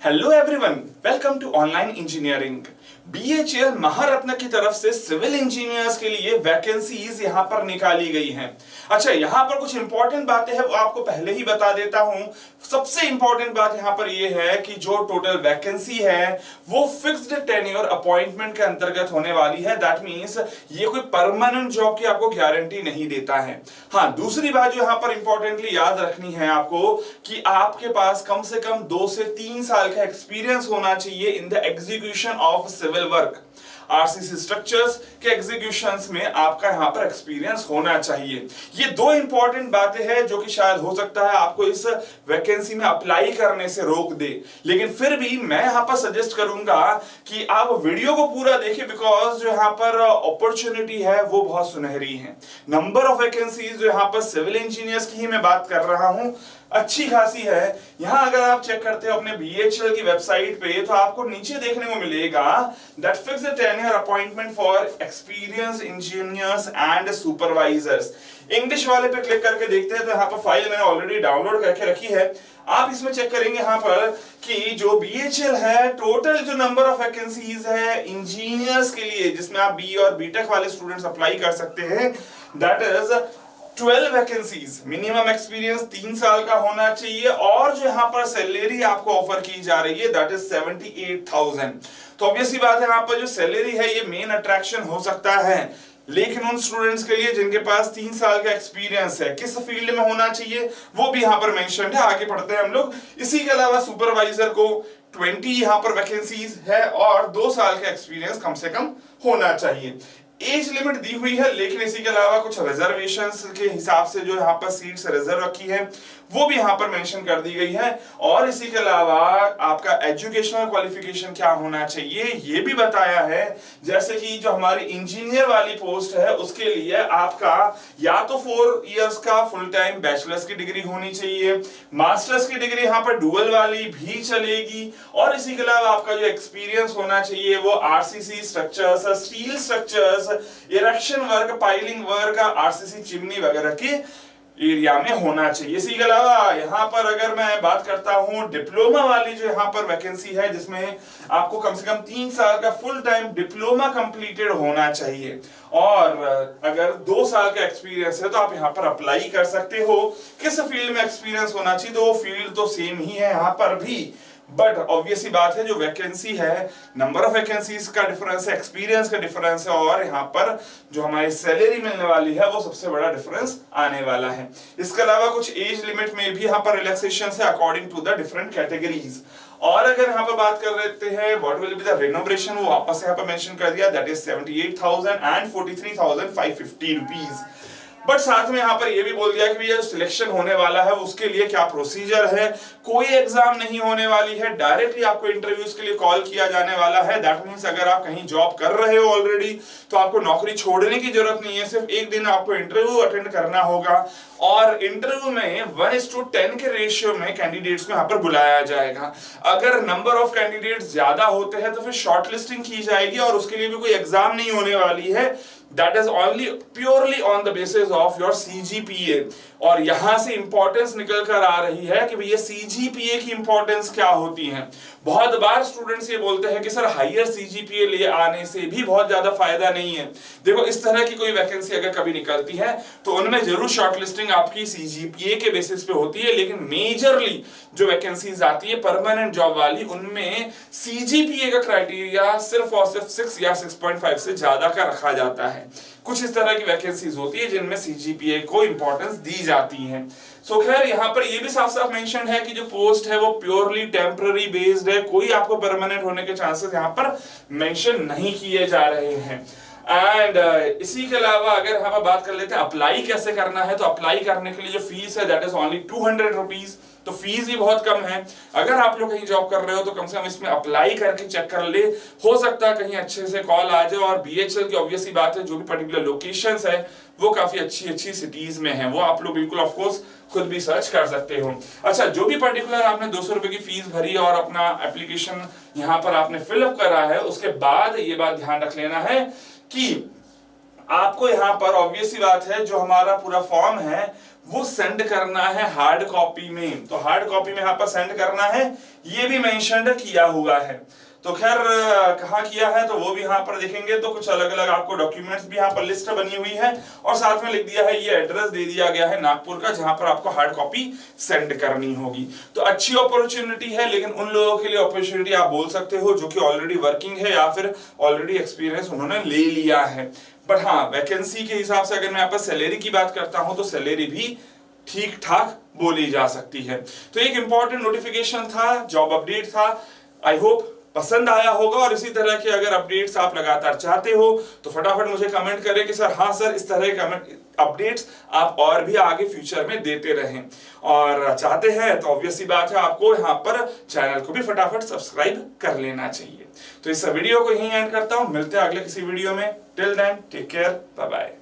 Hello everyone, welcome to online engineering. BHEL Maharatna की तरफ से सिविल इंजीनियर्स के लिए वैकेंसीज यहां पर निकाली गई हैं। अच्छा, यहां पर कुछ इंपॉर्टेंट बातें हैं वो आपको पहले ही बता देता हूं। सबसे इंपॉर्टेंट बात यहां पर यह है कि जो टोटल वैकेंसी है वो फिक्स्ड टेन्योर अपॉइंटमेंट के अंतर्गत होने वाली है। दैट मींस ये कोई परमानेंट जॉब की आपको गारंटी नहीं देता है। हाँ, दूसरी बात जो यहां पर इंपॉर्टेंटली याद रखनी है आपको कि आपके पास कम से कम 2 से 3 साल का एक्सपीरियंस होना चाहिए in the execution of civil work. RCC structures के एग्जीक्यूशंस में आपका यहां पर एक्सपीरियंस होना चाहिए। ये दो इंपॉर्टेंट बातें हैं जो कि शायद हो सकता है आपको इस वैकेंसी में अप्लाई करने से रोक दे, लेकिन फिर भी मैं यहां पर सजेस्ट करूंगा कि आप वीडियो को पूरा देखें, बिकॉज जो यहां पर अपॉर्चुनिटी है वो बहुत सुनहरी है। नंबर ऑफ वैकेंसीज जो यहां पर सिविल इंजीनियर्स की ही मैं बात कर रहा हूं, अच्छी खासी है। यहां अगर आप चेक करते हो अपने बीएचईएल की वेबसाइट पे तो आपको नीचे देखने को मिलेगा that fixed tenure appointment for experience engineers and supervisors. English वाले पे क्लिक करके देखते हैं तो यहाँ पर फाइल मैंने ऑलरेडी डाउनलोड करके रखी है। आप इसमें चेक करेंगे यहाँ पर कि जो बीएचईएल है, टोटल जो नंबर ऑफ वैकेंसीज है इंजीनियर्स के लिए जिसमें आप बी और बीटेक वाले स्टूडेंट्स अप्लाई कर सकते हैं, that is 12 vacancies. Minimum experience 3 साल का होना चाहिए और जो यहां पर सैलरी आपको ऑफर की जा रही है दैट इज 78,000। तो ऑब्वियसली बात है, यहां पर जो सैलरी है ये मेन अट्रैक्शन हो सकता है, लेकिन उन स्टूडेंट्स के लिए जिनके पास 3 साल का एक्सपीरियंस है, किस फील्ड में होना चाहिए वो भी यहां पर मेंशन है। आगे पढ़ते हैं हम लोग। इसी के अलावा सुपरवाइजर को 20 यहां पर वैकेंसीज है और 2 साल का एक्सपीरियंस कम से कम होना चाहिए। एज लिमिट दी हुई है, लेकिन इसी के अलावा कुछ रिजर्वेशंस के हिसाब से जो यहाँ पर सीट्स रिजर्व रखी है वो भी यहाँ पर मेंशन कर दी गई है। और इसी के अलावा आपका एजुकेशनल क्वालिफिकेशन क्या होना चाहिए ये भी बताया है। जैसे कि जो हमारी इंजीनियर वाली पोस्ट है उसके लिए आपका या तो 4 इयर्स का फुल टाइम बैचलर्स की डिग्री होनी चाहिए, मास्टर्स की डिग्री यहाँ पर डुअल वाली भी चलेगी, और इसी के अलावा आपका जो एक्सपीरियंस होना चाहिए वो RCC structures, steel structures, erection work, piling work, RCC chimney वगैरह के एरिया में होना चाहिए। इसी के अलावा यहां पर अगर मैं बात करता हूं डिप्लोमा वाली जो यहां पर वैकेंसी है जिसमें आपको कम से कम 3 साल का फुल टाइम डिप्लोमा कंप्लीटेड होना चाहिए और अगर 2 साल का एक्सपीरियंस है तो आप यहां पर अप्लाई कर सकते हो। किस फील्ड में एक्सपीरियंस होना चाहिए तो वो फील्ड तो सेम ही है यहां पर भी, बट ऑब्वियसली बात है जो वैकेंसी है, नंबर ऑफ वैकेंसीज का डिफरेंस है, एक्सपीरियंस का डिफरेंस है और यहाँ पर जो हमारी सैलरी मिलने वाली है वो सबसे बड़ा डिफरेंस आने वाला है। इसके अलावा कुछ एज लिमिट में भी यहाँ पर रिलैक्सेशन है according to the different categories. और अगर यहाँ पर बात कर लेते हैं what will be the renovation, वो वापस यहाँ पर मेंशन कर दिया that is 78,000 and 43,550 rupees. But साथ में यहाँ पर यह भी बोल दिया कि ये सिलेक्शन होने वाला है उसके लिए क्या प्रोसीजर है। कोई एग्जाम नहीं होने वाली है, डायरेक्टली आपको इंटरव्यूज के लिए कॉल किया जाने वाला है। दैट मींस अगर आप कहीं जॉब कर रहे हो ऑलरेडी तो आपको नौकरी छोड़ने की जरूरत नहीं है, सिर्फ एक दिन आपको इंटरव्यू अटेंड करना होगा और इंटरव्यू में 1:10 के रेशियो में कैंडिडेट्स को यहाँ पर बुलाया जाएगा। अगर नंबर ऑफ कैंडिडेट्स ज्यादा होते हैं तो फिर शॉर्टलिस्टिंग की जाएगी और उसके लिए भी कोई एग्जाम नहीं होने वाली है। That is only purely on the basis of your CGPA। और यहां से इंपॉर्टेंस निकल कर आ रही है कि भैया CGPA की इंपॉर्टेंस क्या होती है। बहुत बार स्टूडेंट्स ये बोलते हैं कि सर हायर CGPA ले आने से भी बहुत ज्यादा फायदा नहीं है। देखो, इस तरह की कोई वैकेंसी अगर कभी निकलती है तो उनमें जरूर शॉर्टलिस्टिंग आपकी CGPA के बेसिस पे होती है, लेकिन मेजरली जो वैकेंसीज आती है परमानेंट जॉब वाली उनमें CGPA का क्राइटेरिया सिर्फ और सिर्फ 6 या 6.5 से ज्यादा का रखा जाता है। कुछ इस तरह की वैकेंसीज होती है जिनमें CGPA को इंपॉर्टेंस दी जाती है। सो खैर यहाँ पर ये भी साफ साफ मेंशन है कि जो पोस्ट है वो प्योरली टेम्पररी बेस्ड है, कोई आपको परमानेंट होने के चांसेस यहाँ पर मेंशन नहीं किए जा रहे हैं। एंड इसी के अलावा अगर यहाँ पर बात कर लेते हैं अप्लाई कैसे करना है, तो अप्लाई करने के लिए जो फीस है दैट इज ओनली 200 रुपीज। तो फीस भी बहुत कम है। अगर आप लोग कहीं जॉब कर रहे हो तो कम से कम इसमें अप्लाई करके चेक कर ले, हो सकता है कहीं अच्छे से कॉल आ जाए। और बीएचईएल की ऑब्वियसली बात है जो भी पर्टिकुलर लोकेशंस है वो काफी अच्छी अच्छी सिटीज में है, वो आप लोग बिल्कुल ऑफ कोर्स खुद भी सर्च कर सकते हो। अच्छा, जो भी पर्टिकुलर आपने 200 रुपए की फीस भरी और अपना एप्लीकेशन यहाँ पर आपने फिलअप करा है, उसके बाद ये बात ध्यान रख लेना है कि आपको यहाँ पर ऑब्वियसली बात है जो हमारा पूरा फॉर्म है वो सेंड करना है हार्ड कॉपी में। तो हार्ड कॉपी में यहाँ पर सेंड करना है, ये भी मेंशन किया हुआ है। तो खैर कहाँ किया है तो वो भी यहाँ पर देखेंगे तो कुछ अलग अलग आपको डॉक्यूमेंट्स भी यहाँ पर लिस्ट बनी हुई है, और साथ में लिख दिया है ये एड्रेस दे दिया गया है नागपुर का, जहां पर आपको हार्ड कॉपी सेंड करनी होगी। तो अच्छी अपॉर्चुनिटी है, लेकिन उन लोगों के लिए अपॉर्चुनिटी आप बोल सकते हो जो कि ऑलरेडी वर्किंग है या फिर ऑलरेडी एक्सपीरियंस उन्होंने ले लिया है। बट हाँ, वैकेंसी के हिसाब से अगर मैं यहाँ पर सैलरी की बात करता हूं तो सैलरी भी ठीक ठाक बोली जा सकती है। तो एक इंपॉर्टेंट नोटिफिकेशन था, जॉब अपडेट था। आई होप पसंद आया होगा, और इसी तरह के अगर अपडेट्स आप लगातार चाहते हो तो फटाफट मुझे कमेंट करें कि सर हाँ सर, इस तरह के अपडेट्स आप और भी आगे फ्यूचर में देते रहें। और चाहते हैं तो ऑब्वियस सी बात है, आपको यहाँ पर चैनल को भी फटाफट सब्सक्राइब कर लेना चाहिए। तो इस वीडियो को यहीं एंड करता हूं, मिलते हैं अगले किसी वीडियो में। Till then take care, bye bye.